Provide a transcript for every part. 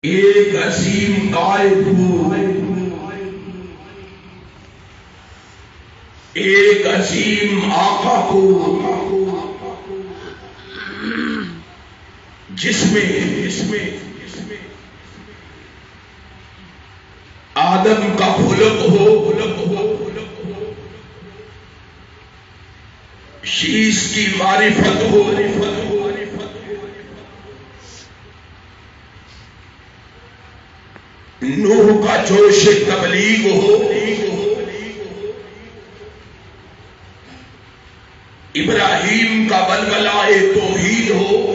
ایک عظیم قائد ہو، ایک عظیم آقا کو جس میں آدم کا خلق ہو، شیش کی معرفت ہو، نوح کا جوش تبلیغ ہو، ابراہیم کا بلبلہ توحید ہو،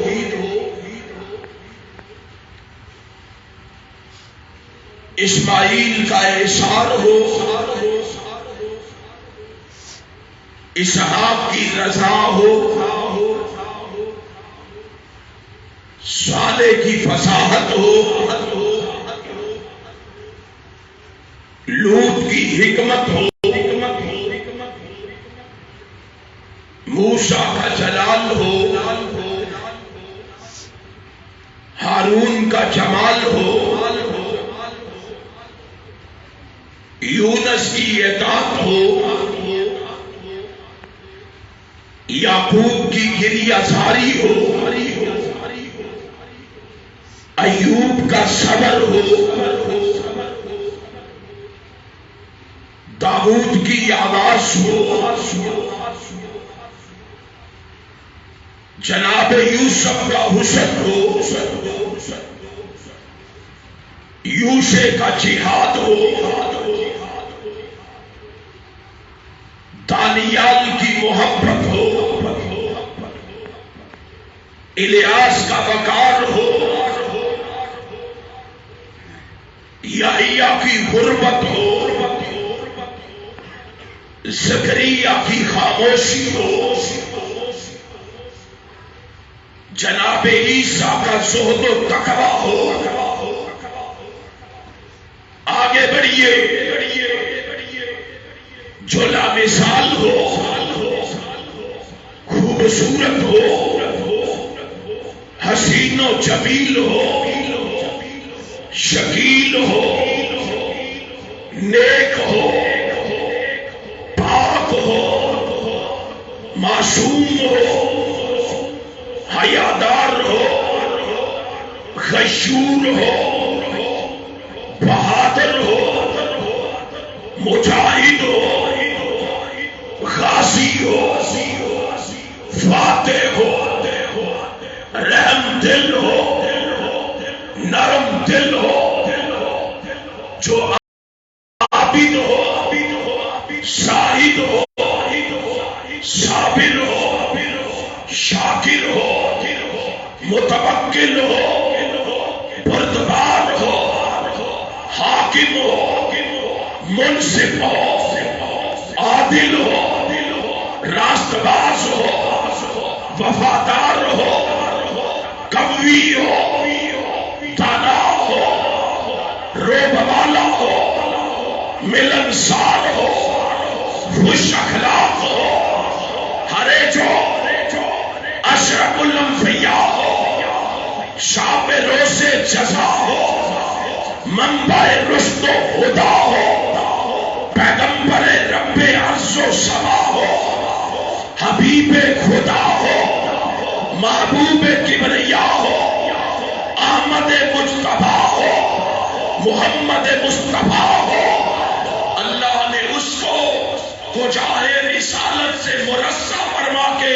اسماعیل کا احسان ہو، اسحاق کی رضا ہو، صالح کی فصاحت ہو، لوط کی حکمت ہو، موسیٰ کا جلال ہو، ہارون کا جمال ہو، یونس کی اطاعت ہو، یعقوب کی گریہ زاری ہو، ایوب کا صبر ہو، داؤد کی آواز ہو، جناب یوسف کا حسن ہو، یوشع کا جہاد ہو، دانیال کی محبت ہو، الیاس کا وقار ہو، یحییٰ کی غربت ہو، زکریا کی خاموشی ہو، جناب عیسیٰ کا زہد و تقویٰ ہو، آگے بڑھیے جو لامثال ہو، خوبصورت ہو، حسین و جمیل ہو، شکیل ہو، نیک ہو، پاک ہو، معصوم ہو، حیادار ہو، غیور ہو، بہادر ہو، مجاہد ہو، غازی ہو، فاتح ہو، رحم دل ہو، نرم دل ہو، جو عابد ہو، شاہد ہو، صابر ہو، شاکر ہو، متوکل ہو، بردبار ہو، حاکم ہو، منصف ہو، عادل ہو، راست باز ہو، وفادار ہو، قوی ہو، دانا ہو، روب والا ہو، ملنسار ہو، خوش اخلاق ہو، ہرے جو اشرف الانبیاء ہو، شاب روز جزا ہو، منبع رشد و ہدا ہو، پیغمبر رب عرض و سما ہو، حبیب خدا ہو، محبوب کبریا ہو، احمد مجتبی ہو، محمد مصطفیٰ ہو، اللہ نے اس کو جاہ رسالت سے مرصع فرما کے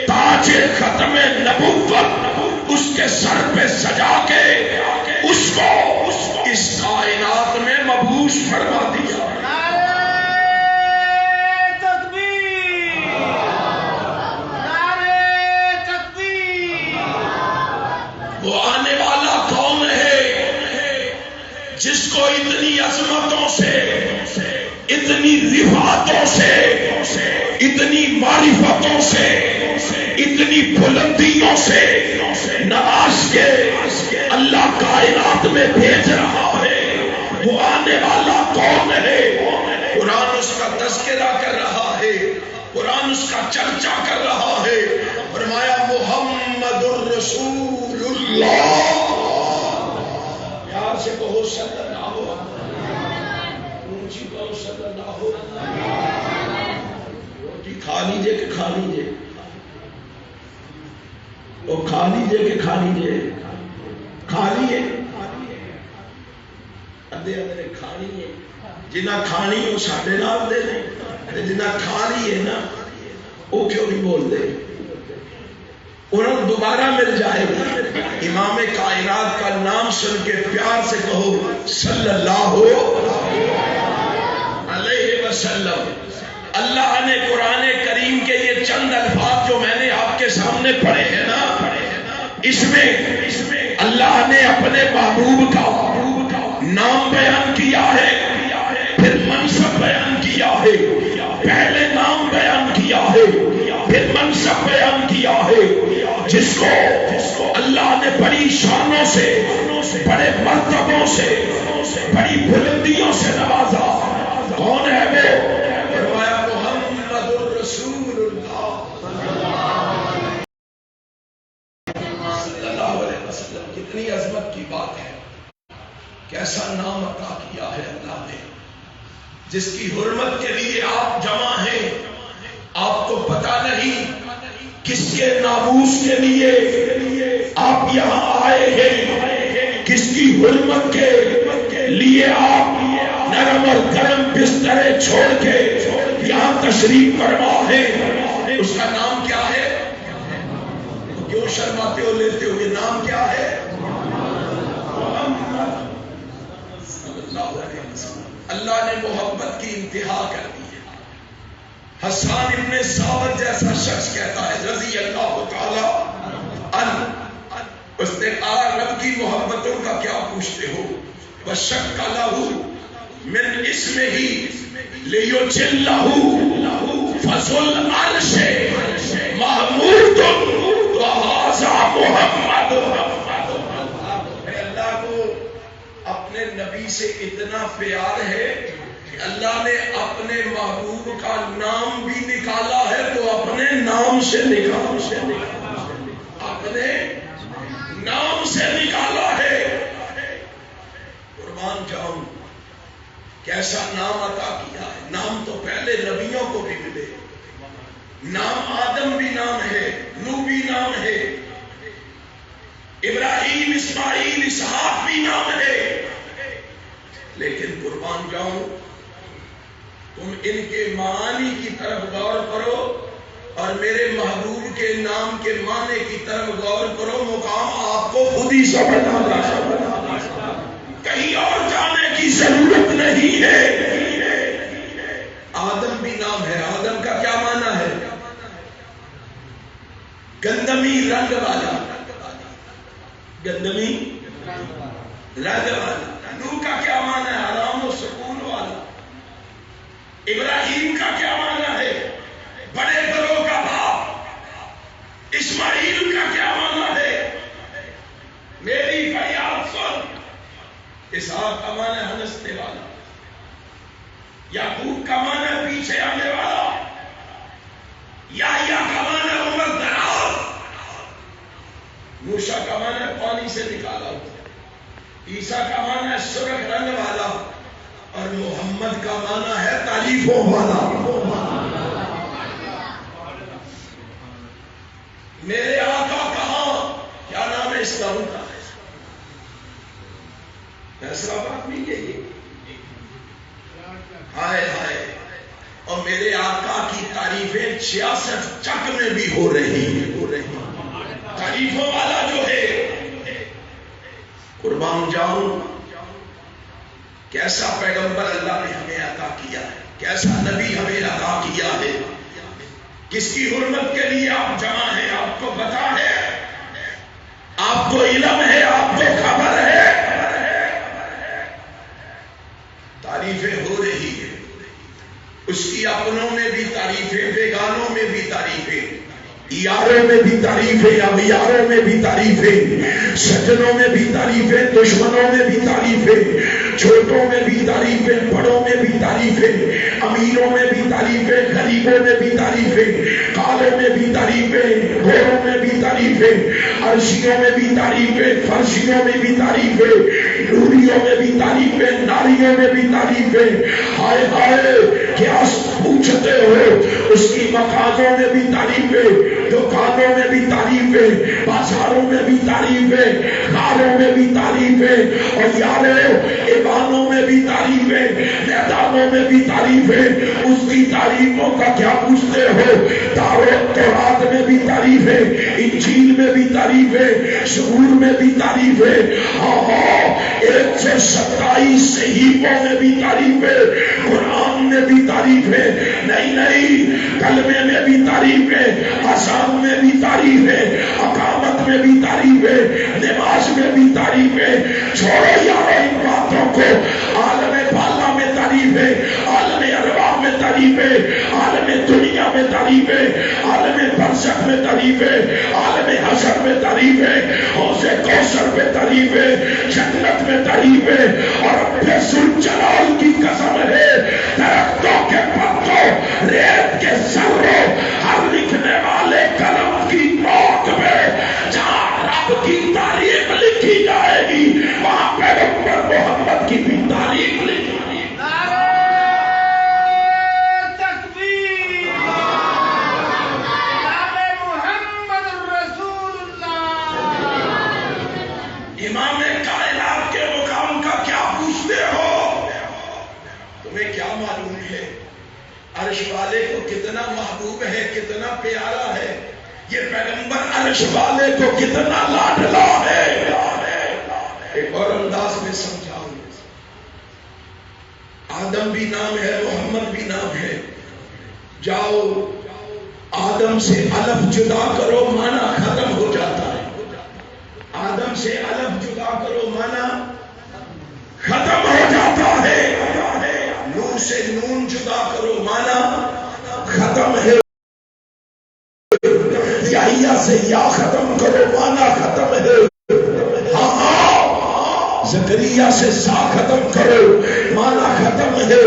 تاج ختم نبوت اس کے سر پہ سجا کے اس کو اس کائنات میں مبعوث فرما دیا۔ وہ آنے والا کون ہے جس کو اتنی عظمتوں سے، اتنی رفعتوں سے، اتنی معرفتوں سے، اتنی بلندیوں سے نواز کے اللہ کائنات میں بھیج رہا ہے؟ وہ آنے والا کون ہے؟ قرآن اس کا تذکرہ کر رہا ہے، قرآن اس کا چرچا کر رہا ہے۔ فرمایا محمد الرسول اللہ سے کہو صلی اللہ اونچی کہو صلی اللہ روٹی کھا لیجئے کہ کھا لیجئے وہ کھا لیجئے کہ کھا لیجئے کھا لیے ادھے ادھے کھانی ہے جنہ کھانی وہ ساڈے نال دے جنہ کھا لیے نا وہ کیوں نہیں بول دے انہوں دوبارہ مل جائے گا امام کائنات کا نام سن کے پیار سے کہو صلی اللہ علیہ وسلم اللہ نے قرآن کریم کے یہ چند الفاظ جو میں نے آپ کے سامنے پڑھے ہیں نا اس میں اللہ نے اپنے محبوب کا نام بیان کیا ہے پھر منصب بیان کیا ہے پہلے نام بیان کیا ہے پھر منصب بیان کیا ہے جس کو اللہ نے بڑی شانوں سے بڑے مرتبوں سے بڑی بلندیوں سے نوازا کون ہے وہ فرمایا محمد الرسول اللہ صلی اللہ علیہ وسلم کتنی عظمت کی بات ہے کیسا نام عطا کیا ہے اللہ نے جس کی حرمت کے لیے آپ جمع ہیں آپ کو پتا نہیں کس کے ناموس کے لیے آپ یہاں آئے ہیں کس کی حرمت کے لیے آپ نرم اور گرم بسترے چھوڑ کے یہاں تشریف فرما ہے اس کا نام کیا ہے کیوں شرماتے ہو لیتے ہو یہ نام کیا ہے اللہ نے محبت کی انتہا کر دی ہے حسان ابن ثابت جیسا شخص کہتا ہے رضی اللہ تعالی عنہ اس نے کہا رب کی محبتوں کا کیا پوچھتے ہو وشک لہ من اسمہ لیجلہ فضل عرش محمود وہذا محمد اللہ کو اپنے نبی سے اتنا پیار ہے کہ اللہ نے اپنے محبوب کا نام بھی نکالا ہے تو اپنے نام سے اپنے نام سے نکالا ہے قربان جاؤں کیسا نام عطا کیا ہے نام تو پہلے نبیوں کو بھی ملے نام آدم بھی نام ہے نوح بھی نام ہے ابراہیم اسماعیل اسحاق بھی نام ہے لیکن قربان جاؤں تم ان کے معانی کی طرف غور کرو اور میرے محبوب کے نام کے معنی کی طرف غور کرو مقام آپ کو خود ہی سمجھنا کہیں اور جانے کی ضرورت نہیں ہے آدم بھی نام ہے آدم کا کیا معنی ہے گندمی رنگ والا گندمی رنگ والا نوح کا کیا معنی ہے آرام و سکون والا ابراہیم کا کیا معنی ہے بڑے گھروں کا باپ اسماعیل کا کیا معنی ہے میری فریاد سن اسحاق کا معنی ہے ہنسنے والا یعقوب کا معنی ہے پیچھے آنے والا یحییٰ کا معنی ہے عمر دراز موسیٰ کا معنی ہے پانی سے نکالا عیسیٰ کا معنی ہے سرخ رنگ والا اور محمد کا معنی ہے تعریفوں والا میرے آقا کہاں کیا نام ہے اسلام کا فیصلہ بات نہیں ہے یہ ہائے ہائے اور میرے آقا کی تعریفیں 66 چک میں بھی ہو رہی تعریفوں والا جو ہے قربان جاؤں کیسا پیغمبر اللہ نے ہمیں عطا کیا ہے کیسا نبی ہمیں عطا کیا ہے کس کی حرمت کے لیے آپ جمع ہیں آپ کو پتا ہے آپ کو علم ہے آپ کو خبر ہے تعریفیں ہو رہی ہے اس کی اپنوں میں بھی تعریفیں بیگانوں میں بھی تعریفیں یاروں میں بھی تعریفیں اغیاروں میں بھی تعریفیں سجنوں میں بھی تعریفیں دشمنوں میں بھی تعریفیں چھوٹوں میں بھی تعریفیں بڑوں میں بھی تعریفیں امیروں میں بھی تعریفیں غریبوں میں بھی تعریفیں کالوں میں بھی تعریفیں گوروں میں بھی تعریفیں عرشیوں میں بھی تعریفیں فرشیوں میں بھی تعریفیں نوریوں فرشتوں میں بھی تعریفیں، ناریوں میں بھی تعریفیں. ہائے ہائے کیا پوچھتے ہو؟ اس کی مقاموں میں بھی تعریفیں، دکانوں میں بھی تعریفیں، بازاروں میں بھی تعریفیں، غاروں میں بھی تعریفیں، اور یارو ایوانوں میں بھی تعریفیں، میدانوں میں بھی تعریفیں. اس کی تعریفوں کا کیا پوچھتے ہو؟ تورات میں بھی تعریفیں، انجیل میں بھی تعریفیں، زبور میں بھی تعریفیں، 127 صحیفوں میں بھی تعریفیں، قرآن میں بھی تعریفیں. نہیں، کلمے میں بھی تعریفیں، اذان میں بھی تعریفیں، اقامت میں بھی تعریفیں، نماز میں بھی تعریفیں. چھوڑو یارو ان باتوں کو. عالم بالا میں تعریفیں، عالم ارواح میں تعریفیں، عالم دنیا میں تعریفیں، عالم برزخ میں تعریفیں، عالم حشر میں تعریفیں، حوض کوثر میں تعریفیں، جنت میں تعریفیں. اور رب ذوالجلال کی قسم ہے، درختوں کے پتوں، ریت کے ذروں، ہر لکھنے والے قلم کی نوک میں جہاں رب کی تعریف لکھی جائے گی وہاں پیغمبر محمد کی بھی تعریف لکھی جائے گی. امام کائنات کے مقام کا کیا پوچھتے ہو؟ تمہیں کیا معلوم ہے عرش والے کو کتنا محبوب ہے، کتنا پیارا ہے؟ یہ پیغمبر عرش والے کو کتنا لاڈلا ہے. ایک اور انداز میں سمجھاؤں. آدم بھی نام ہے، محمد بھی نام ہے. جاؤ آدم سے الف جدا کرو، معنی ختم ہو جاتا ہے. آدم سے الف جدا کرو، معنی ختم ہو جاتا ہے. نون سے نون جدا کرو، معنی ختم ہے. یا سے یا ختم کرو، معنی ختم ہے. زکریا سے سا ختم کرو، معنی ختم ہے.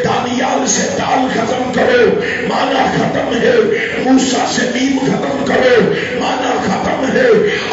دانیال سے دال ختم کرو، معنی ختم ہے. موسیٰ سے میم ختم کرو، معنی ختم ہے.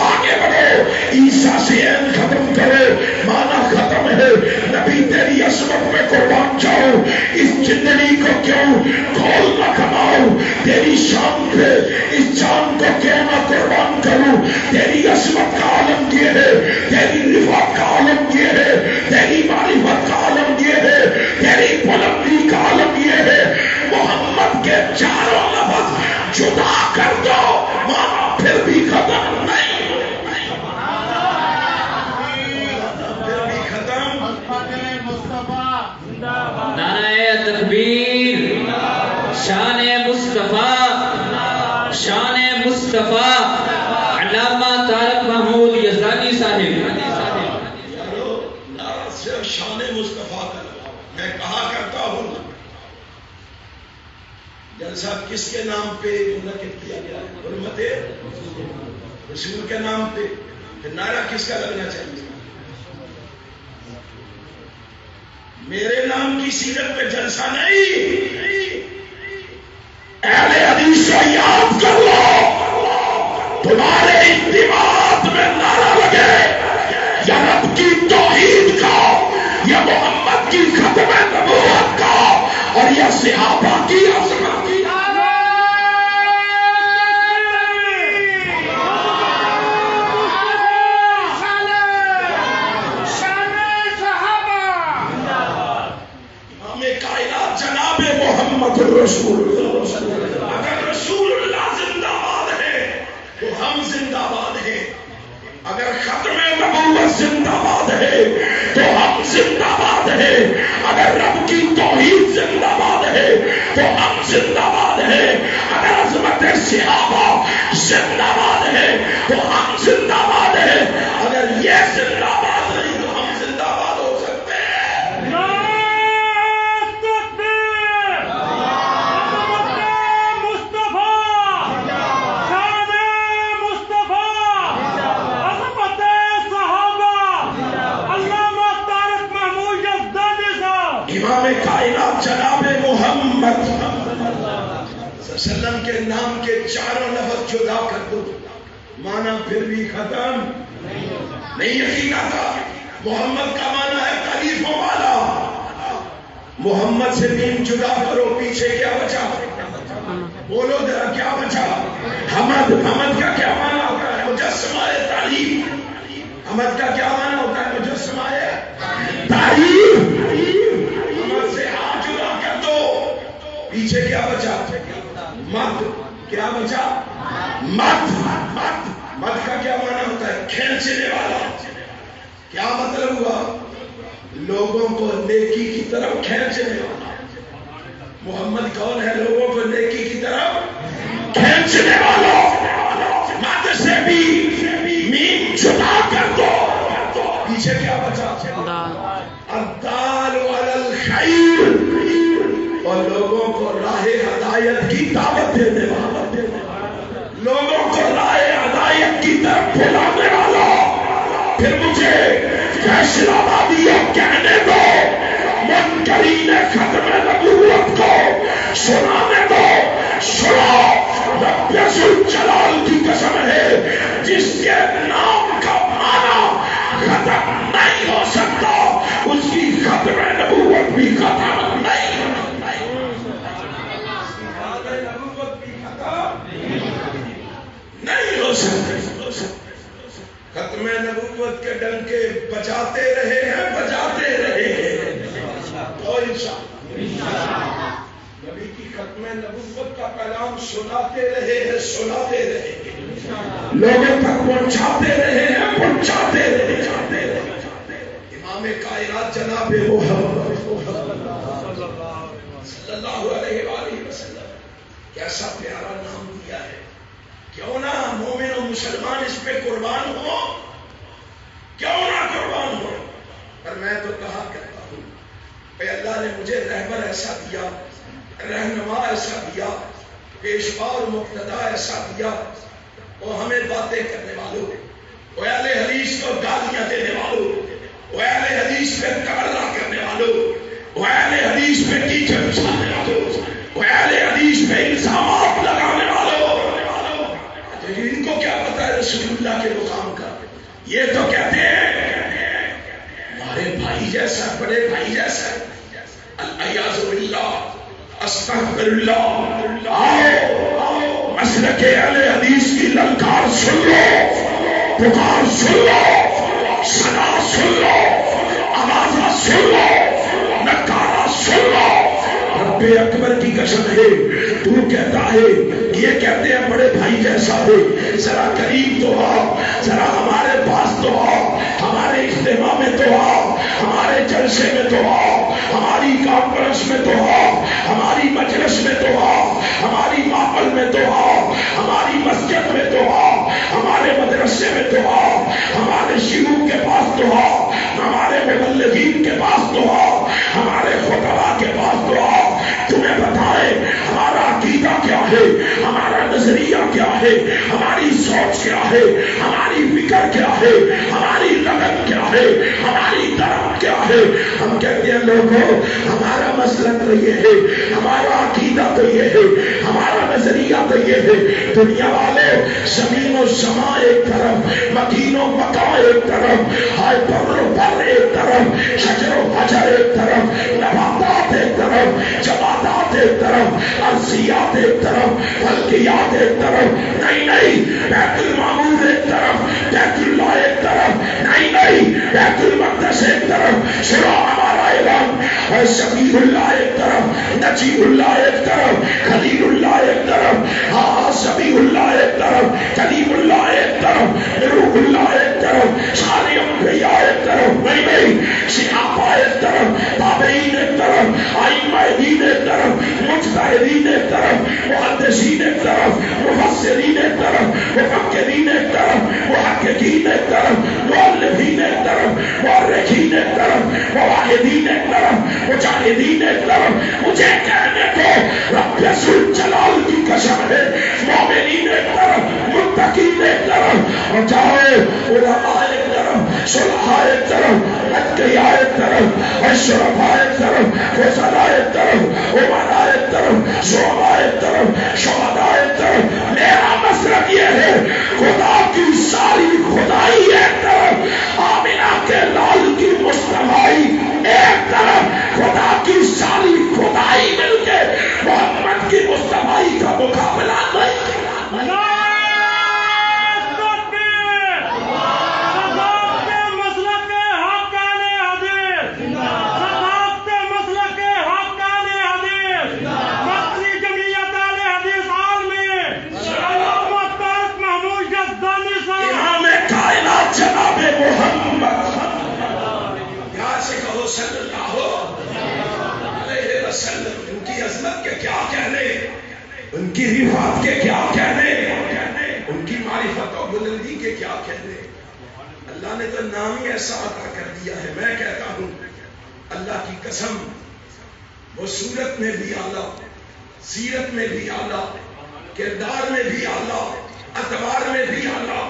آگے بڑھو، عیسیٰ سے عین ختم کرو، معنی ختم ہے. نبی تیری عظمت میں قربان جاؤ، اس زندگی کو کیوں کھول نہ کماؤ؟ تیری شان پہ اس جان کو کیوں نہ قربان کروں؟ تیری عظمت کا عالم یہ ہے، تیری رفعت کا عالم یہ ہے، تیری معرفت کا عالم یہ ہے، تیری بلندی کا عالم یہ ہے. محمد کے چاروں لفظ جدا کر دو، مانا پھر بھی ختم نہیں. پھر بھی ختم. نعرہ تکبیر. شان مصطفیٰ، شان مصطفیٰ. علامہ طارق محمود یزدانی صاحب. صرف شان مصطفیٰ کا میں کہا کرتا ہوں، جلسہ کس کے نام پہ منعقد کیا گیا ہے؟ حرمت رسول کے نام پہ. پھر نعرہ کس کا لگنا چاہیے؟ میرے نام کی سیرت پہ جلسہ نہیں. اہل حدیث کو یاد کر لو، تمہارے انتماعات میں نعرہ لگے یا رب کی توحید کا، یا محمد کی ختم نبوت کا، اور یا صحابہ کی عظمت کی. کائنات جناب محمد رسول اللہ. اگر رسول اللہ زندہ باد ہے تو ہم زندہ باد ہیں. اگر ختم نبوت زندہ باد ہے تو ہم زندہ باد ہیں. اگر رب کی توحید زندہ باد ہے تو ہم زندہ باد ہیں. اگر عظمت صحابہ زندہ باد ہے تو ہم زندہ باد ہیں. اگر یہ زندہ باد نہیں تو ہم زندہ باد ہو سکتے ہیں. امام کائنات جناب محمد صلی اللہ علیہ وسلم کے نام کے چاروں لفظ جدا کر دو، معنی پھر بھی ختم نہیں. یقین آتا محمد کا معنی محمد سے دین جدا کرو، پیچھے کیا بچا؟ بولو ذرا کیا بچا؟ حمد. حمد کا کیا معنی ہوتا ہے؟ مجسمہ تعریف. حمد کا کیا معنی ہوتا ہے؟ مجسمہ تعریف. حمد سے ہاتھ جدا کر دو، پیچھے کیا بچا؟ مت. کیا بچا؟ مت. مت. مت کا کیا معنی ہوتا ہے؟ کھینچنے والا. کیا مطلب ہوا؟ لوگوں کو نیکی کی طرف کھینچنے والا. محمد کون ہے؟ لوگوں کو نیکی کی طرف کھینچنے والا. مت سے بھی میم جدا کر دو، پیچھے کیا بچا؟ الدال علی الخیر، اور لوگوں کو راہ ہدایت کی دعوت دینے والا، لوگوں کو راہ ہدایت کی طرف بلانے والا. پھر مجھے فیصلہ آبادی کہنے دو، منکرین ختم نبوت کو سنانے دو. سنا، رب ذوالجلال کی قسم ہے جس کے نام کا معنی ختم نہیں ہو سکتا، اس کی ختم نبوت بھی ختم نہیں ہو سکتی. ختم نبوت کے ڈنکے بجاتے رہے ہیں، بجاتے رہے ہیں. اور انشاءاللہ نبی کی ختم نبوت کا پیغام سناتے رہے ہیں، سناتے رہے ہیں، لوگوں تک پہنچاتے رہے ہیں، پہنچاتے رہے ہیں. امام کائنات جناب محمد صلی اللہ علیہ وآلہ وسلم کیسا پیارا نام دیا ہے. کیوں نہ مومن و مسلمان اس پہ قربان ہو، کیوں نہ قربان ہو. پر میں تو کہا کرتا ہوں کہ اللہ نے مجھے رہبر ایسا دیا، رہنما ایسا دیا، پیشوا اور مقتدا ایسا دیا، وہ ہمیں باتیں کرنے والوں، وہ اہل حدیث کو گالیاں دینے والوں، وہ اہل حدیث پہ تبرہ کرنے والوں، وہ اہل حدیث پہ کیچڑ اچھالنے والوں، وہ اہل حدیث پہ الزامات لگانے والوں. ان کو کیا پتا ہے رسول اللہ کے مقام کا؟ یہ تو کہتے ہیں ہمارے بھائی جیسا، بڑے بھائی جیسا. الیاذ باللہ، استغفر اللہ. آؤ مسلک اہل حدیث کی للکار سن لو، پکار سن لو، صدا سن لو، آوازہ سن لو، نکارہ سن لو. رب اکبر کی قسم ہے، تو کہتا ہے یہ کہتے ہیں بڑے بھائی جیسا ہے، ذرا قریب تو آؤ، ذرا ہمارے پاس تو آؤ، ہمارے اجتماع میں تو آؤ، ہمارے جلسے میں تو آؤ، ہماری کانفرنس میں تو آؤ، ہماری مجلس میں تو آؤ، ہماری محفل میں تو آؤ، ہماری مسجد میں تو آؤ، ہمارے مدرسے میں تو آؤ، ہمارے شیوخ کے پاس تو آؤ، ہمارے مبلغین کے پاس تو آؤ، ہمارے خطبہ کے پاس تو آؤ. تمہیں بتائے ہمارا عقیدہ کیا ہے، ہمارا نظریہ کیا ہے، ہماری سوچ کیا ہے، ہماری فکر کیا ہے، ہماری لگن کیا ہے، ہماری طرف کیا ہے. ہم کہتے ہیں لوگوں ہمارا مسلک تو یہ ہے، ہمارا عقیدہ تو یہ ہے، ہمارا نظریہ تو یہ ہے. دنیا والے زمین و سما ایک طرف، مکین و مکا ایک طرف، ہائے بر و بر ایک طرف، شجر و حجر ایک طرف، نباتات ایک طرف، جمادات ایک طرف، ارضیات ایک طرف، فلکیات ایک طرف. نہیں نہیں، بیت المعمور ایک طرف، بیت اللہ ایک طرف. نہیں نہیں، بیت المقدس ایک طرف. سنا ہمارا اعلان، سبیح اللہ ایک طرف، نجیب اللہ ایک طرف، خلیل اللہ ایک طرف، ہاں سبیح اللہ ایک طرف، کلیم اللہ ایک طرف، روح اللہ ایک طرف، سارے انبیاء ایک طرف. نہیں نہیں، صحابہ ایک طرف، تابعین ایک طرف، ائمہ دین ایک طرف، مجتہدین ایک طرف، محدثین ایک طرف، مفسرین ایک طرف، مفکرین ایک طرف، محققین ایک طرف، مؤلفین ایک طرف، مؤرخین ایک طرف، مواحدین ایک طرف، مجاہدین ایک طرف. مجھے کہنے کو رب ذوالجلال کی قسم ہے، مومنین ایک طرف، متقین ایک طرف، اور چاہے علماء ایک طرف، صلحاء ایک طرف، اتقیاء ایک طرف، اشرفاء ایک طرف، فضلاء ایک طرف، امراء ایک طرف، شعباء ایک طرف، شہداء ایک طرف. میرا مسلک یہ ہے خدا کی ساری خدائی ایک طرف، آمینہ کے لال کی مصطفائی ایک طرف، خدا کی ساری صلی اللہ علیہ وسلم. ان کی عظمت کے کیا کہنے، ان کی رفعت کے کیا کہنے، ان کی معرفت و بلندی کے کیا کہنے. اللہ نے تو نام ہی ایسا عطا کر دیا ہے. میں کہتا ہوں اللہ کی قسم، وہ صورت میں بھی اعلیٰ، سیرت میں بھی اعلیٰ، کردار میں بھی اعلیٰ، اعتبار میں بھی اعلیٰ،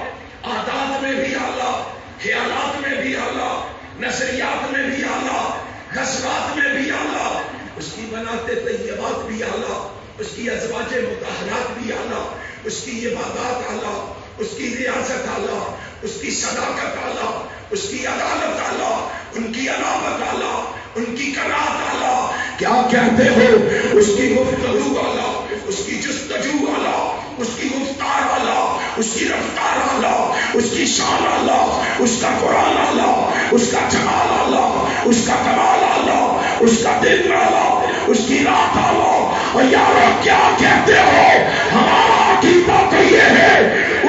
عادات میں بھی اعلیٰ، خیالات میں بھی اعلیٰ، نظریات میں بھی اعلیٰ، جذبات میں بھی اعلیٰ، اس کی بناتے طیبات بھی اعلیٰ، اس کی ازواج مطہرات بھی اعلیٰ، اس کی عبادات اعلیٰ، اس کی ریاضت اعلیٰ، اس کی صداقت اعلیٰ، اس کی عدالت اعلیٰ، ان کی علامت اعلیٰ، ان کی قناعت اعلیٰ. کیا کہتے ہو؟ اس کی گفتگو اعلیٰ، اس کی جستجو اعلیٰ، اس کی گفتار اعلیٰ، اس کی رفتار اعلیٰ، اس کی شان اعلیٰ، اس کا قرآن اعلیٰ، اس کا جمال اعلیٰ، اس کا کمال اعلیٰ، اس کا دل اعلیٰ، اس کی رات اعلیٰ. اور یارو کیا کہتے ہو؟ ہمارا عقیدہ تو یہ ہے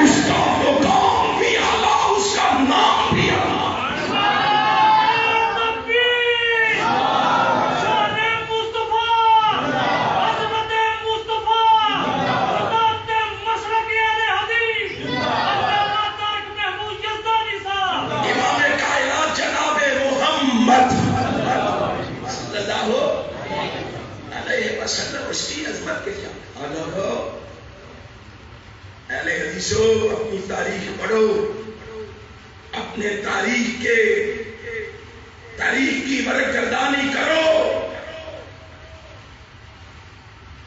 اس کا مقام بھی اعلیٰ، اس کا نام بھی اعلیٰ. اس کی عظمت کے کیا اہل حدیثو، اپنی تاریخ پڑھو، اپنے تاریخ کی برگردانی کرو.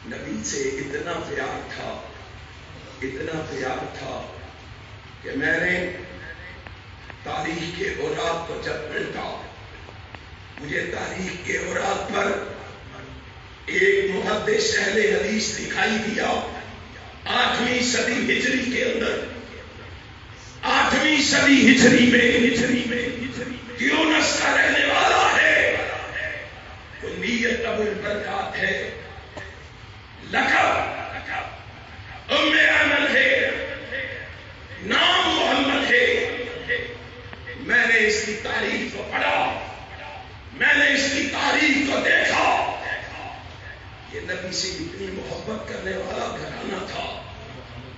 نبی سے اتنا پیار تھا، اتنا پیار تھا کہ میں نے تاریخ کے اوراق کو جب پڑھا، مجھے تاریخ کے اوراق پر ایک محدث اہل حدیث دکھائی دیا 8ویں صدی ہجری کے اندر. 8ویں صدی ہجری میں تیونس کا رہنے والا ہے، کنیت ابو البرکات ہے، لقب ام ایمن ہے، نام محمد ہے. میں نے اس کی تاریخ کو پڑھا، میں نے اس کی تاریخ کو دیکھا. یہ نبی سے اتنی محبت کرنے والا گھرانہ تھا،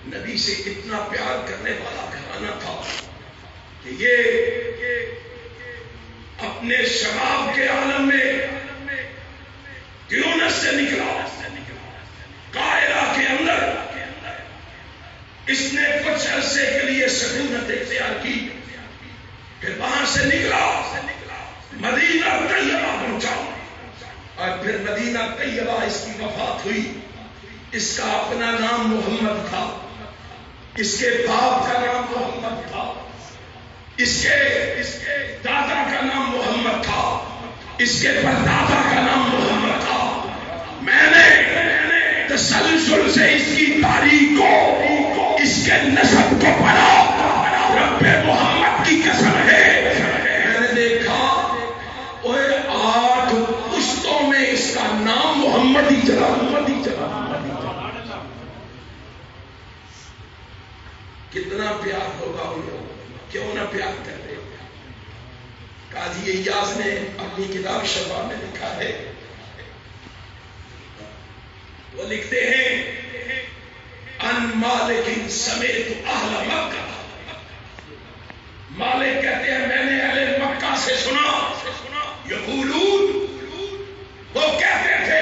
نبی سے اتنا پیار کرنے والا گھرانہ تھا کہ یہ اپنے شباب کے عالم میں تیونس سے نکلا. قاہرہ کے اندر اس نے کچھ عرصے کے لیے سکونت اختیار کی، پھر وہاں سے نکلا، مدینہ طیبہ پہنچا، اور پھر مدینہ طیبہ اس کی وفات ہوئی. اس کا اپنا نام محمد تھا، اس کے باپ کا نام محمد تھا، اس کے دادا کا نام محمد تھا، اس کے پردادا کا نام محمد تھا. میں نے تسلسل سے اس کی تاریخ کو، اس کے نسب کو پڑھا. رب محمد کی قسم ہے، میں نے دیکھا 8 پشتوں میں اس کا نام محمد ہی چلا. کتنا پیار ہوگا ان لوگوں، کیوں نہ پیار کرتے. قاضی ایاز نے اپنی کتاب شفا میں لکھا ہے، وہ لکھتے ہیں ان مالک سمیت اہل مکہ. مالک کہتے ہیں میں نے اہل مکہ سے سنا، یقولون، وہ کہتے تھے،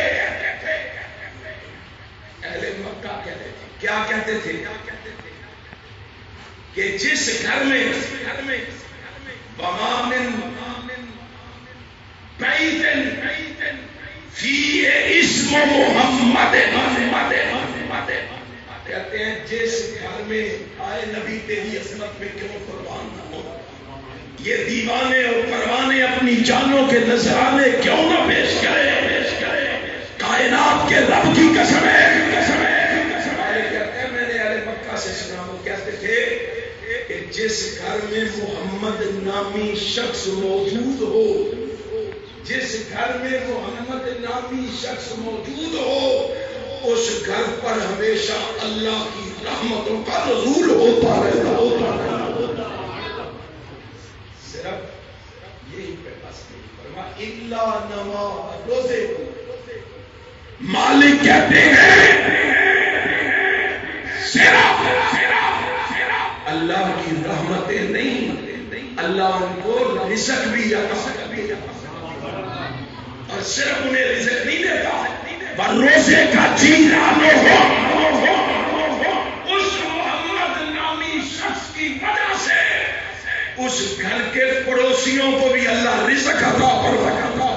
اہل مکہ کہتے تھے، کیا کہتے تھے؟ کہ جس گھر میں وما من بیت فیہ اسم محمد، کہتے ہیں جس گھر میں آئے نبی تیری عظمت میں کیوں قربان نہ ہو. یہ دیوانے اور پروانے اپنی جانوں کے نذرانے کیوں نہ پیش کرے. کائنات کے رب کی قسم ہے. کہتے ہیں میں نے اہل مکہ سے سنا، وہ کہتے تھے کہ جس گھر میں محمد نامی شخص موجود ہو، جس گھر میں محمد نامی شخص موجود ہو، اس گھر پر ہمیشہ اللہ کی رحمتوں کا نزول ہوتا رہتا. صرف یہی پہ بس نہیں. الا نما روزے کو مالک کہتے ہیں صرف اللہ کی رحمتیں نہیں، اللہ ان کو رزق بھی عطا اور صرف انہیں رزق نہیں دیتا، روزے کا جیلانے ہو اس محمد نامی شخص کی وجہ سے اس گھر کے پڑوسیوں کو بھی اللہ رزق عطا فرماتا۔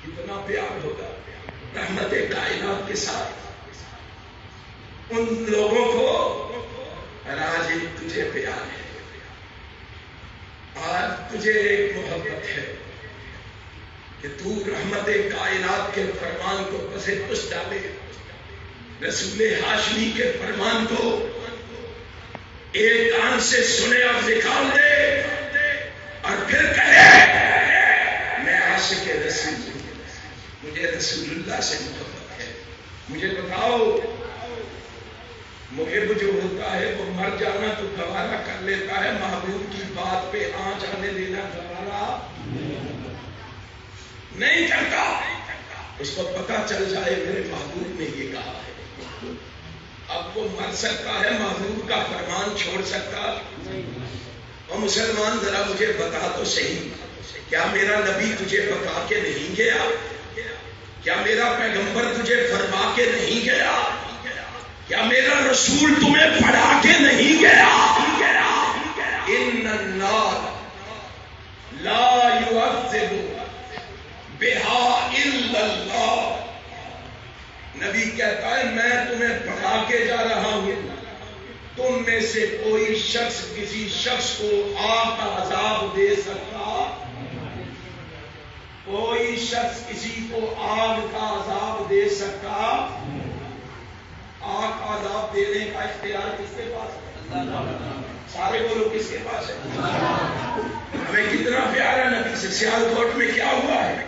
کتنا پیار ہوگا رحمت کائنات کے ساتھ ان لوگوں کو۔ آج تجھے پیار ہے، آج تجھے ایک محبت ہے کہ تو رحمت کائنات کے فرمان کو پسے پش ڈالے، رسول ہاشمی کے فرمان کو ایک کان سے سنے اور نکال دے اور پھر کہے میں عاشق رسول ہوں، مجھے رسول اللہ سے محبت ہے۔ مجھے بتاؤ محب جو ہوتا ہے وہ مر جانا تو گوارا کر لیتا ہے، محبوب کی بات پہ آنچ آنے دینا گوارا نہیں کرتا۔ اس کو پتا چل جائے میرے محبوب نے یہ کہا ہے، اب وہ مر سکتا ہے، محبوب کا فرمان چھوڑ سکتا۔ اور مسلمان ذرا مجھے بتا تو صحیح، کیا میرا نبی تجھے بتا کے نہیں گیا؟ کیا میرا پیغمبر تجھے فرما کے نہیں گیا؟ کیا میرا رسول تمہیں پڑھا کے نہیں گیا؟ ان النار لا يعذب بها الا اللہ، نبی کہتا ہے میں تمہیں پڑھا کے جا رہا ہوں، تم میں سے کوئی شخص کسی شخص کو آگ کا عذاب دے سکتا؟ کوئی شخص کسی کو آگ کا عذاب دے سکتا؟ آگ کا عذاب دینے کا اختیار کس کے پاس ہے؟ سارے بولو کس کے پاس ہے؟ ہمیں کتنا پیارا نبی سے۔ سیالکوٹ میں کیا ہوا ہے؟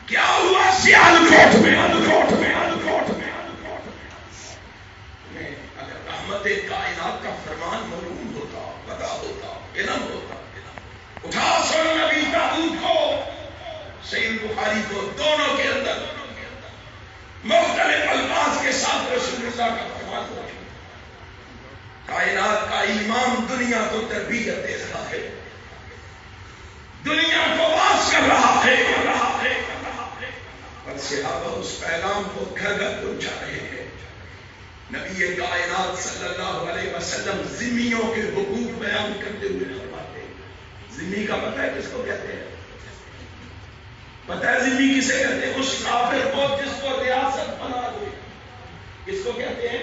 کیا ہوا سیالکوٹ میں؟ اگر رحمت کائنات کا فرمان معلوم ہوتا، پتا ہوتا، علم ہوتا، اٹھا سن نبی داؤد کو، صحیح بخاری کو، دونوں کے اندر مختلف الفاظ کے ساتھ رسول اللہ کا فرمان ہوا۔ کائنات کا امام دنیا کو تربیت دے رہا ہے، دنیا کو واس کر رہا ہے، اور صحابہ اس پیغام کو گھر گھر پہنچا رہے ہیں۔ نبی کائنات صلی اللہ علیہ وسلم ذمیوں کے حقوق بیان کرتے ہوئے فرماتے ہیں۔ ذمی کا پتہ ہے کس کو کہتے ہیں؟ پتہ ہے ذمی کسے کہتے ہیں؟ اس کافر کو جس کو ریاست بنا دے، کس کو کہتے ہیں؟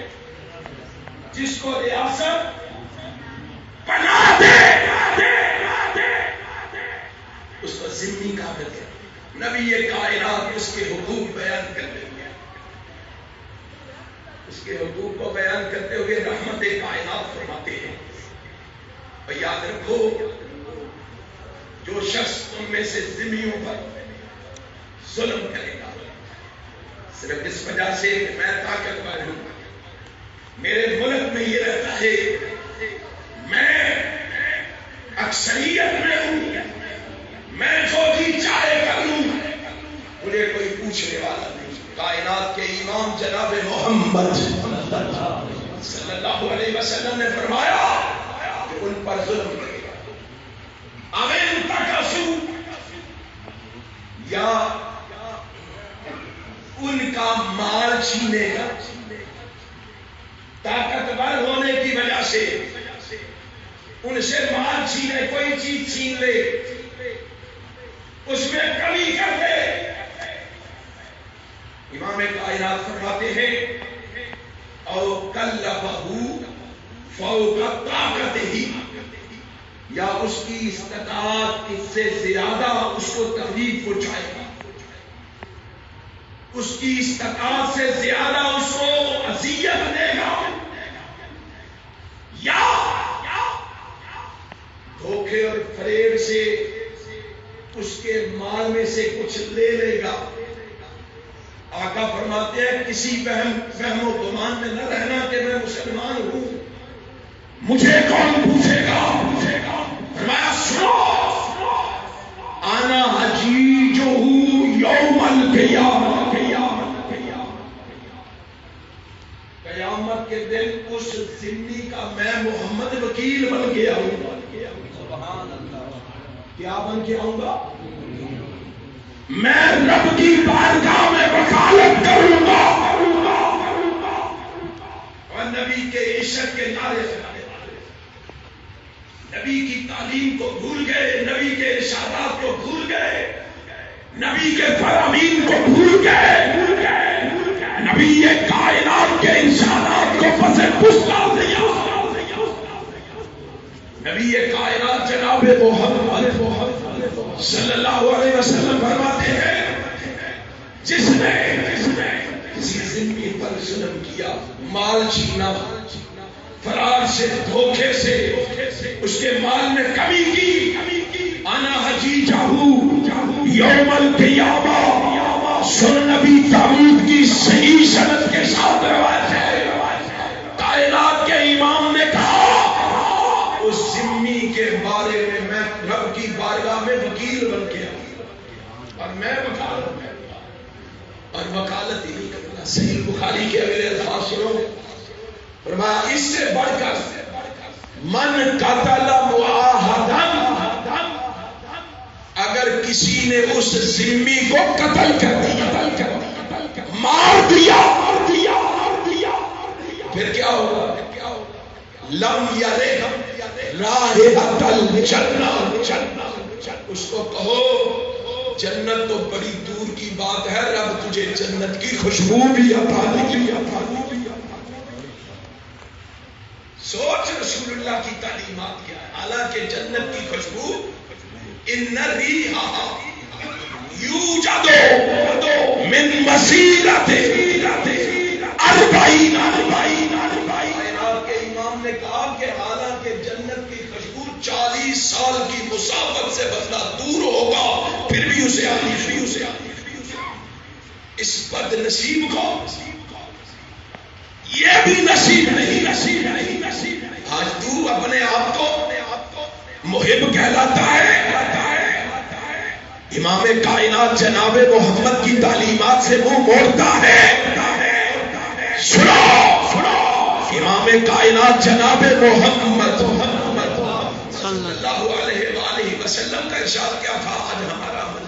جس کو ریاست بنا دے، اس کو ذمی کافر کہتے ہیں۔ نبی کائنات اس کے حقوق بیان کرتے ہوئے، اس کے حقوق کو بیان کرتے ہوئے رحمت کائنات فرماتے ہیں، اور یاد رکھو جو شخص تم میں سے ذمیوں پر ظلم کرے گا صرف اس وجہ سے کہ میں طاقتور ہوں، میرے ملک میں یہ رہتا ہے، میں اکثریت میں ہوں، میں جو بھی چاہے کر لوں، مجھے کوئی پوچھنے والا نہیں۔ کائنات کے امام جناب محمد صلی اللہ علیہ وسلم نے فرمایا کہ ان پر ظلم کرے گا، امین تکسو، یا ان کا مال چھینے گا، طاقتور ہونے کی وجہ سے ان سے مال چھینے، کوئی چیز چھین لے، اس میں کمی کر دے۔ امام کائنات فرماتے ہیں او کلفہ فوق طاقتہ، یا اس کی استطاعت اس سے زیادہ اس کو تکلیف پہنچائے گا، اس کی استطاعت سے زیادہ اس کو اذیت دے گا، یا دھوکے اور فریب سے اس کے مال میں سے کچھ لے لے گا۔ آقا فرماتے ہیں کسی وہم و گمان میں نہ رہنا کہ میں مسلمان ہوں، مجھے کون پوچھے گا، کیا بن کے آؤں گا؟ میں رب کی بارگاہ میں وکالت کروں گا اور نبی کے عشق کے نعرے لگانے والے، نبی کی تعلیم کو بھول گئے، نبی کے ارشادات کو بھول گئے، نبی کے فرامین کو بھول گئے، نبی کائنات کے انسانات کو پس پش ڈال دیا، نبی کائنات جناب محمد صلی اللہ علیہ وسلم فرماتے ہیں جس نے کسی ذمہ پر ظلم کیا، مال چھینا، فرار سے، دھوکے سے اس کے مال میں کمی کی، انا حجیجہو یوم القیامہ، سن نبی داؤد کی صحیح سند کے ساتھ روایت ہے، کائنات کے امام نے کہا اس ذمی کے بارے میں رب کی بارگاہ میں وکیل بن کے اور میں وکالت کروں اور وکالت ہی نہیں کروں گا۔ صحیح بخاری کے اگلے الفاظ سنو، فرمایا اس سے بڑھ کر من قتل معاہدا، اگر کسی نے اس ذمی کو قتل کر دیا، مار دیا، پھر کیا ہوگا؟ لم یرے رائحۃ الجنہ، اس کو کہو جنت تو بڑی دور کی بات ہے، رب تجھے جنت کی خوشبو بھی عطا نہیں۔ سوچ رسول اللہ کی تعلیمات کیا ہے، حالانکہ جنت کی خوشبو ان ریحھا یوجد من مسیرۃ 40 کے امام نے کہا کہ حالانکہ جنت کی خوشبو 40 سال کی مسافت سے بندہ دور ہوگا پھر بھی اسے آتی۔ اس بد نصیب کو یہ بھی نصیب نہیں۔ آج تو اپنے آپ کو محب کہلاتا ہے، امام کائنات جناب محمد کی تعلیمات سے منہ موڑتا ہے۔ سنو، امام کائنات جناب محمد صلی اللہ علیہ وآلہ وسلم کا ارشاد کیا تھا؟ آج ہمارا عمل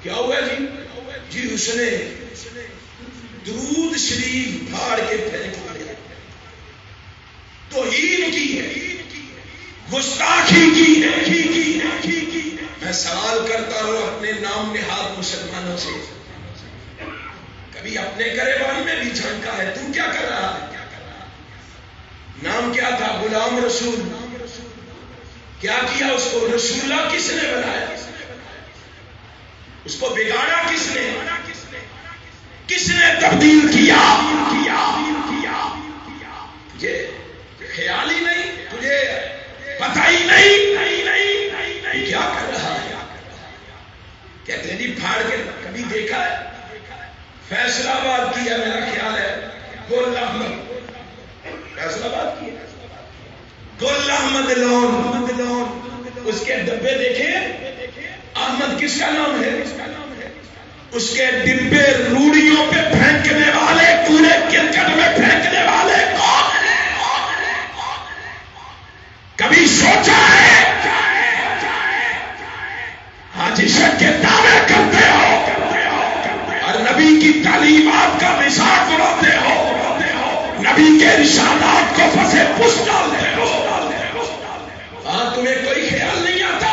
کیا ہوا جی؟ اس نے درود شریف پھاڑ کے پھینک دیا، توہین کی ہے، گستاخی کی ہے۔ میں سوال کرتا ہوں اپنے نام نہاد مسلمانوں سے، کبھی اپنے گریبان میں بھی جھانکا ہے تو کیا کر رہا ہے؟ نام کیا تھا؟ غلام رسول۔ کیا کیا اس کو؟ رسول اللہ کس نے بنایا؟ اس کو بگاڑا کس نے؟ کس نے تبدیل کیا؟ تجھے خیال ہی نہیں، تجھے پتہ ہی نہیں کیا کر رہا ہے؟ کہتے ہیں جی پھاڑ کے، کبھی دیکھا ہے؟ فیصلہ آباد کیا، میرا خیال ہے گل احمد، فیصلہ آباد کیا، گل احمد لون، اس کے ڈبے دیکھے؟ احمد کس کا نام ہے؟ اس کے ڈبے روڑیوں پہ پھینکنے والے، کوڑے کرکٹ میں پھینکنے والے کون ہیں؟ کبھی سوچا ہے؟ آج عشق کے دعوے کرتے ہو اور نبی کی تعلیمات کا مذاق اڑاتے ہو، نبی کے ارشادات کو پسے پش ڈالتے ہو، تمہیں کوئی خیال نہیں آتا؟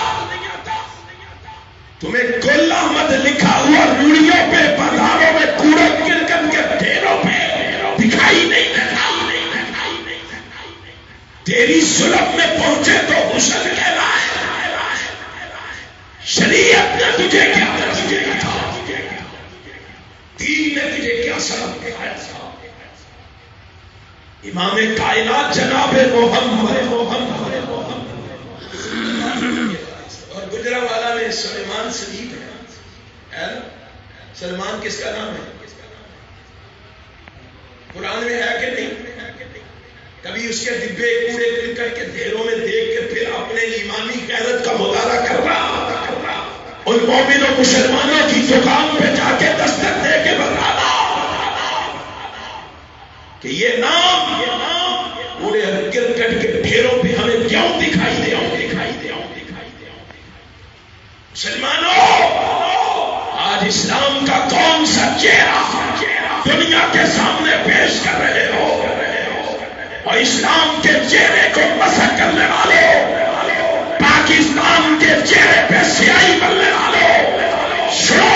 تمہیں گل احمد لکھا ہوا روڑیوں پہ، بازاروں میں کوڑے کرکٹ کے ڈھیروں پہ دکھائی نہیں دیتا؟ تیری سلب میں پہنچے تو حسن کہلائے۔ شریعت نے تجھے کیا تربیت تھا؟ دین نے تجھے کیا سبق دکھایا تھا؟ امام کائنات جناب محمد اور گجرانوالہ میں سلیمان سلیب ہے، سلمان کس کا نام ہے؟ قرآن میں ہے کہ نہیں؟ کبھی اس کے ڈبے کوڑے کرکٹ کے ڈھیروں میں دیکھ کے پھر اپنے ایمانی غیرت کا مظاہرہ کر رہا، ان مومنوں مسلمانوں کی دکان پہ جا کے دستک دے کے بتانا کہ یہ نام کوڑے کرکٹ کے ڈھیروں پہ ہمیں کیوں دکھائی دے؟ مسلمانوں، آج اسلام کا کون سا چہرہ دنیا کے سامنے پیش کر رہے ہو؟ اور اسلام کے چہرے کو مسخ کرنے والوں، پاکستان کے چہرے پہ سیاہی کرنے والوں، سنو،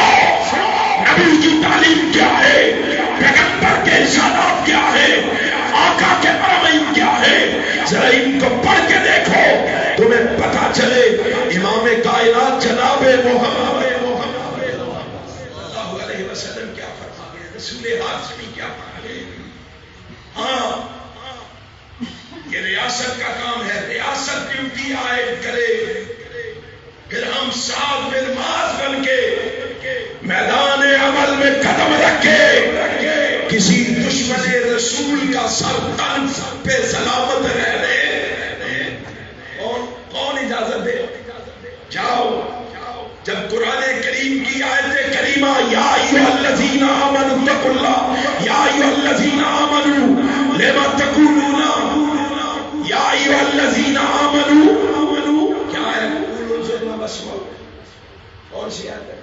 نبی کی تعلیم کیا ہے، پیغمبر کے ارشادات کیا ہے، آقا کے فرامین کیا ہے، ذرا ان کو پڑھ کے دیکھو، تمہیں پتا چلے امام کائنات جناب محمد اللہ علیہ وسلم کیا فرما گئے، رسول ہاشمی کیا فرما گئے۔ ہاں، یہ ریاست کا کام ہے، ریاست ڈیوٹی عائد کرے، پھر ہم ساتھ بن معاذ بن کے میدان عمل میں قدم رکھے، کسی دشمن رسول کا سر تن پہ سلامت رہنے کون اجازت دے؟ جاؤ، جب قرآن کریم کی آیت کریمہ یا ایھا الذین آمنوا اتقوا اللہ، یا ایھا الذین آمنوا لما تقولون، یا ایھا الذین آمنوا، کیا ہے؟ قولوا ثم واسمعوا، کون سی آیت ہے؟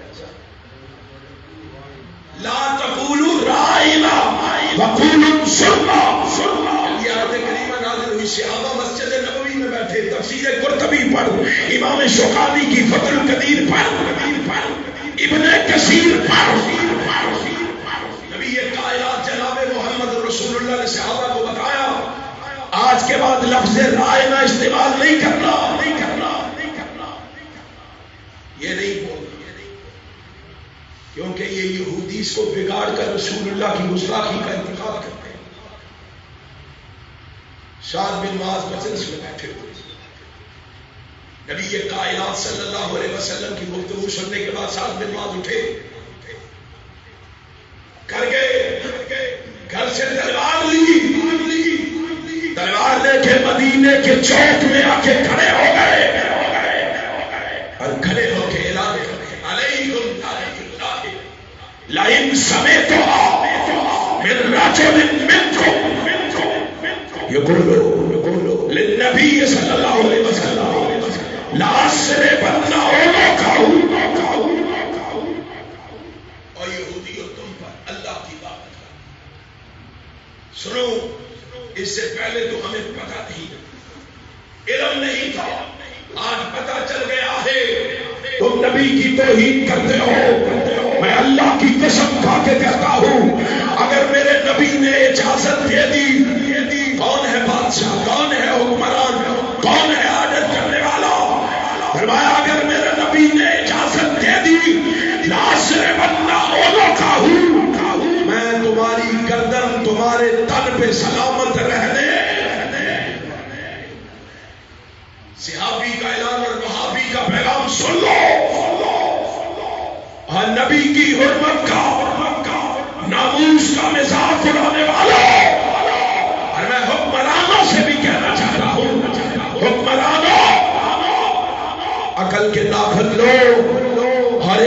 لا تقولوا رائنا وقولوا انصرنا۔ یہ آیت کریمہ نازل ہوئی، صحابہ مسجد نبوی میں بیٹھے، تفسیر قرطبی پڑھ، امام شوکانی کی فتح القدیر پڑھ، ابن کثیر پڑھ، نبی کائنات جناب محمد رسول اللہ نے صحابہ کو بتایا آج کے بعد لفظ رائنا استعمال نہیں کرنا، یہ نہیں بولنا، کیونکہ یہ یہودی اس کو بگاڑ کر رسول اللہ کی گستاخی کا انتخاب کرتے ہیں۔ سعد بن معاذ مجلس میں بیٹھے ہوئے، نبی کائنات صلی اللہ علیہ وسلم کی گفتگو سننے کے بعد سعد بن معاذ اٹھے، کر گئے، گھر سے تلوار لی، تلوار لے کے مدینے کے چوک میں آ کے کھڑے ہو گئے، اور کھڑے ہو کے اعلان کرے علیکم لئن سمعتها من رجل منكم يقول للنبي صلى الله عليه وسلم لأسربن عنقه، اور یہودیوں تم پر اللہ کی بات ہے۔ سنو، اس سے پہلے تو ہمیں پتہ نہیں، علم نہیں تھا، آج پتہ چل گیا ہے، تم نبی کی توہین کرتے ہو۔ میں اللہ کی قسم کھا کے کہتا ہوں، اگر میرے نبی نے اجازت دے دی، کون ہے بادشاہ، کون ہے حکمران، کون ہے عادت کرنے والا؟ فرمایا اگر میرے نبی نے اجازت دے دی، لأسربن عنقه، میں تمہاری گردن تمہارے تن پہ سلامت رہنے۔ صحابی کا اعلان اور وہابی کا پیغام سن لو، اور نبی کی حرمت کا، ناموس کا مذاق اڑانے والا، اور میں حکمرانوں سے بھی کہنا چاہتا ہوں، حکمرانوں، عقل کے ناخن لو، ہر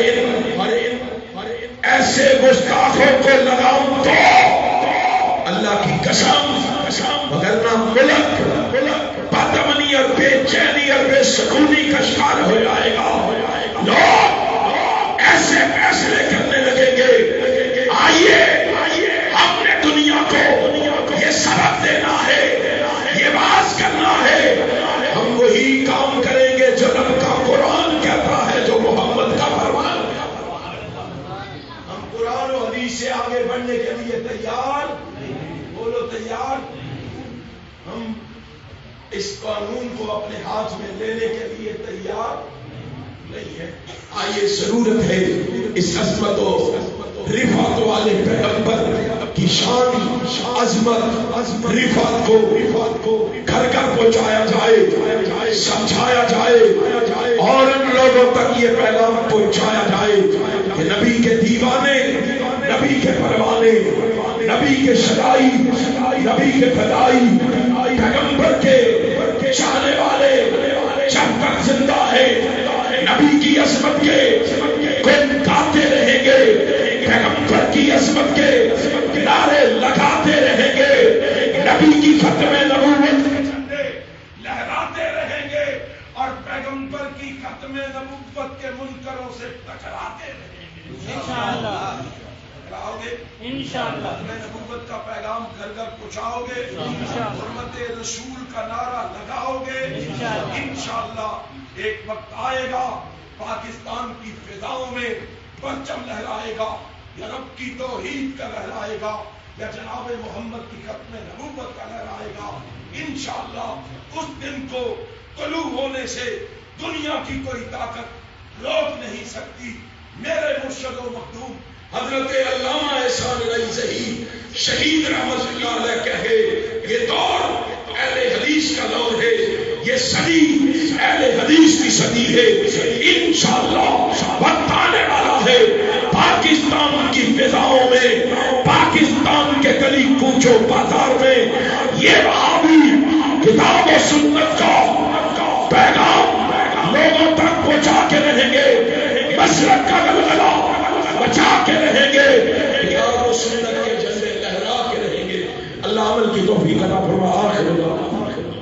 ایسے گستاخوں کو لگام دو، اللہ کی قسم، وگرنہ ملک بد امنی اور بے چینی اور بے سکونی کا شکار ہو جائے گا۔ لوگ ایسے فیصلے کرنے لگیں گے، آئیے ہم نے دنیا کو یہ سبق دینا ہے، یہ باز کرنا ہے، ہم وہی کام کریں گے جو رب کا قرآن کہتا ہے، جو محمد کا فرمان کہتا ہے۔ ہم قرآن و حدیث سے آگے بڑھنے کے لیے تیار، بولو تیار؟ ہم اس قانون کو اپنے ہاتھ میں لینے کے لیے تیار نہیں ہے۔ آئیے ضرورت ہے اس عظمت و رفعت والے پیغمبر کی شان، عظمت، رفعت کو گھر گھر پہنچایا جائے، سمجھایا جائے، اور ان لوگوں تک یہ پیغام پہنچایا جائے کہ نبی کے دیوانے، نبی کے پروانے، نبی کے شدائی، نبی کے فدائی، پیغمبر کے چاہنے والے جب تک زندہ ہے نبی کی عظمت کے گن گاتے رہیں گے، پیغمبر کی عظمت کے نعرے لگاتے رہیں گے، نبی کی ختم نبوت لہراتے رہیں گے، اور پیغمبر منبر کی ختم نبوت کے منکروں سے ٹکراتے رہیں انشاءاللہ ٹکراؤ گے انشاءاللہ ختم نبوت کا پیغام گھر گھر پہنچاؤ گے حرمت رسول کا نعرہ لگاؤ گے انشاءاللہ ایک وقت آئے گا پاکستان کی فضاؤں میں پرچم لہرائے گا یا رب کی توحید کا لہرائے گا یا جناب محمد کی ختم نبوت کا لہرائے گا انشاءاللہ اس دن کو طلوع ہونے سے دنیا کی کوئی طاقت روک نہیں سکتی میرے مرشد و مخدوم حضرت علامہ احسان علی زہی شہید رحمت اللہ علیہ کہے یہ دور اہل حدیث کا دور ہے یہ صدی اہل حدیث کی صدی ہے انشاءاللہ وقت آنے والا ہے پاکستان کی فضاؤں میں پاکستان کے گلی کوچوں بازار میں یہ وہابی کتاب و سنت کا پیغام لوگوں تک پہنچا کے رہیں گے مسلک کا غلغلہ بچا کے رہیں گے کتاب و سنت کے جھنڈے لہرا کے رہیں گے اللہ عمل کی توفیق عطا فرما آخر